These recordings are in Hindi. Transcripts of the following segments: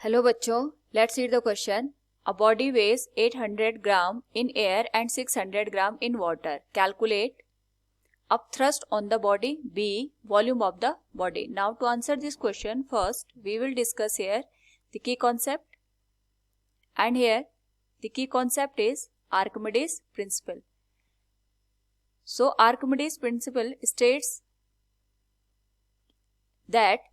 हेलो बच्चों, let's read the question. A body weighs 800 gram in air and 600 gram in water. Calculate up thrust on the body, b volume of the body. Now to answer this question, first we will discuss here the key concept, and here the key concept is Archimedes principle. So Archimedes principle states that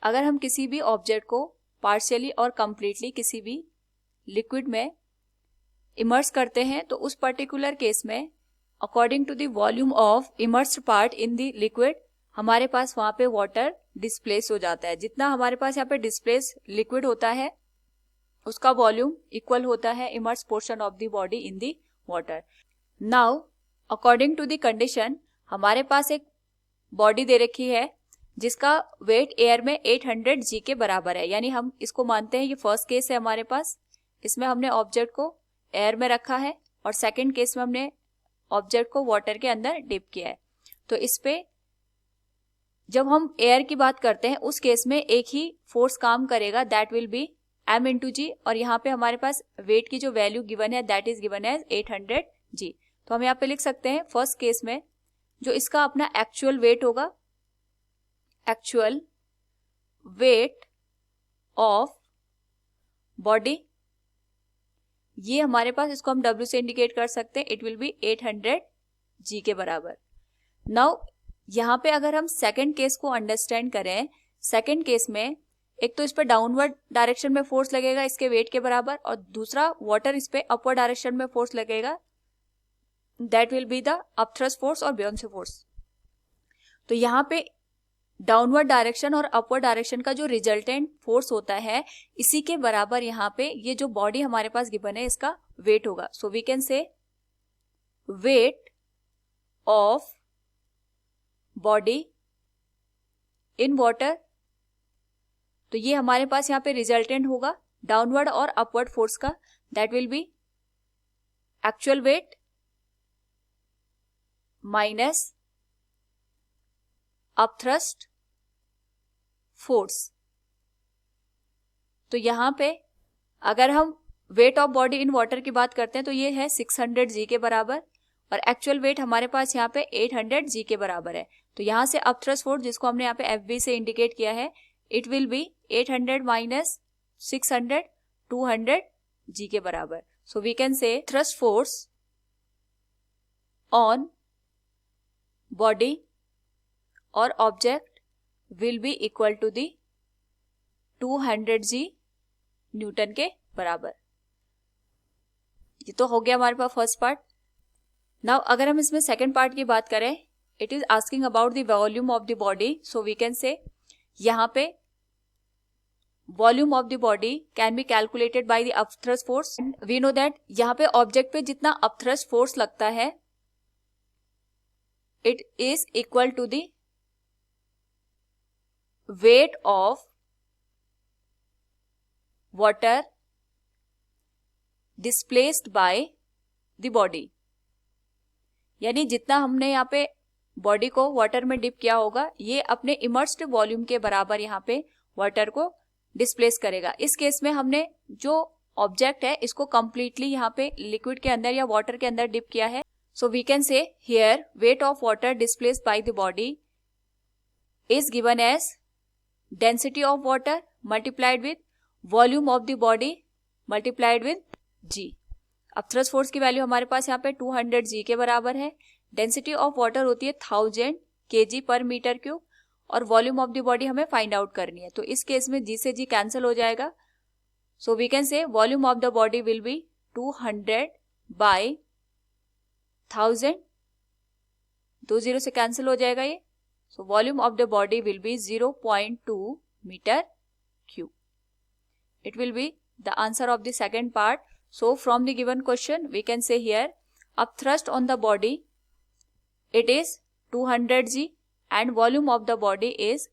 अगर हम किसी भी ऑब्जेक्ट को पार्शियली और कंप्लीटली किसी भी लिक्विड में इमर्स करते हैं तो उस पर्टिकुलर केस में according to the volume of immersed part in the liquid हमारे पास वहां पे वाटर डिस्प्लेस हो जाता है. जितना हमारे पास यहाँ पे डिस्प्लेस लिक्विड होता है उसका वॉल्यूम इक्वल होता है immerse portion of the body in the water. Now according to the condition हमारे पास एक बॉडी दे रखी है जिसका वेट एयर में 800 जी के बराबर है. यानी हम इसको मानते हैं ये फर्स्ट केस है हमारे पास. इसमें हमने ऑब्जेक्ट को एयर में रखा है और सेकंड केस में हमने ऑब्जेक्ट को वाटर के अंदर डिप किया है. तो इस पे जब हम एयर की बात करते हैं उस केस में एक ही फोर्स काम करेगा, that will be m into g. और यहाँ पे हमारे पास वेट की जो वैल्यू गिवन है that is given as 800 g. तो हम यहाँ पे लिख सकते हैं फर्स्ट केस में जो इसका अपना एक्चुअल वेट होगा, एक्चुअल वेट ऑफ बॉडी, ये हमारे पास इसको हम W से इंडिकेट कर सकते हैं. इट विल बी 800 जी के बराबर. नाउ यहाँ पे अगर हम सेकंड केस को अंडरस्टैंड करें, सेकंड केस में एक तो इस पे डाउनवर्ड डायरेक्शन में फोर्स लगेगा इसके वेट के बराबर और दूसरा वाटर इस पे अपवर्ड डायरेक्शन में फोर्स लगेगा, that will be the upthrust force और बियॉन्ड फोर्स. तो यहाँ पे डाउनवर्ड डायरेक्शन और अपवर्ड डायरेक्शन का जो रिजल्टेंट फोर्स होता है इसी के बराबर यहाँ पे ये जो बॉडी हमारे पास गिवन है इसका वेट होगा. So we can say weight of body in water. तो ये हमारे पास यहाँ पे रिजल्टेंट होगा डाउनवर्ड और अपवर्ड फोर्स का, that will B actual wait minus upthrust force. तो यहां पे अगर हम wait of body in water की बात करते हैं तो ये है 600 जी के बराबर और एक्चुअल वेट हमारे पास यहाँ पे 800 जी के बराबर है. तो यहां से अपथ्रस्ट फोर्स जिसको हमने यहाँ पे FB से इंडिकेट किया है it will be 800 minus 600 200 G के बराबर. So we can say thrust force on body और object will be equal to the 200 G newton के बराबर. ये तो हो गया हमारे पास फर्स्ट पार्ट. नाउ अगर हम इसमें सेकंड पार्ट की बात करें, it is asking about the volume of the body. So we can say यहां पे volume of the body can be calculated by the upthrust force. We know that यहां पे ऑब्जेक्ट पे जितना अपथ्रस्ट फोर्स लगता है it is equal to the weight of water displaced by the body. यानी जितना हमने यहाँ पे बॉडी को वाटर में डिप किया होगा ये अपने इमर्स्ड वॉल्यूम के बराबर यहाँ पे वाटर को डिस्प्लेस करेगा. इस केस में हमने जो ऑब्जेक्ट है इसको कंप्लीटली यहाँ पे लिक्विड के अंदर या वाटर के अंदर डिप किया है. So we can say here weight of water displaced by the body is given as density of water multiplied with volume of the body multiplied with g. अब थ्रस्ट फोर्स की वैल्यू हमारे पास यहाँ पे 200 जी के बराबर है. डेंसिटी ऑफ वाटर होती है 1000 kg पर मीटर क्यूब और वॉल्यूम ऑफ द बॉडी हमें फाइंड आउट करनी है. तो इस केस में जी से जी कैंसिल हो जाएगा. So we can say volume of the body will be 200 by 1000. 2 zero से कैंसिल हो जाएगा ये. So volume of the body will be 0.2 meter cube. It will be the answer of the second part. So from the given question we can say here upthrust on the body it is 200 G and volume of the body is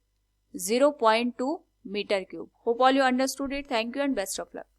0.2 meter cube. Hope all you understood it. Thank you and best of luck.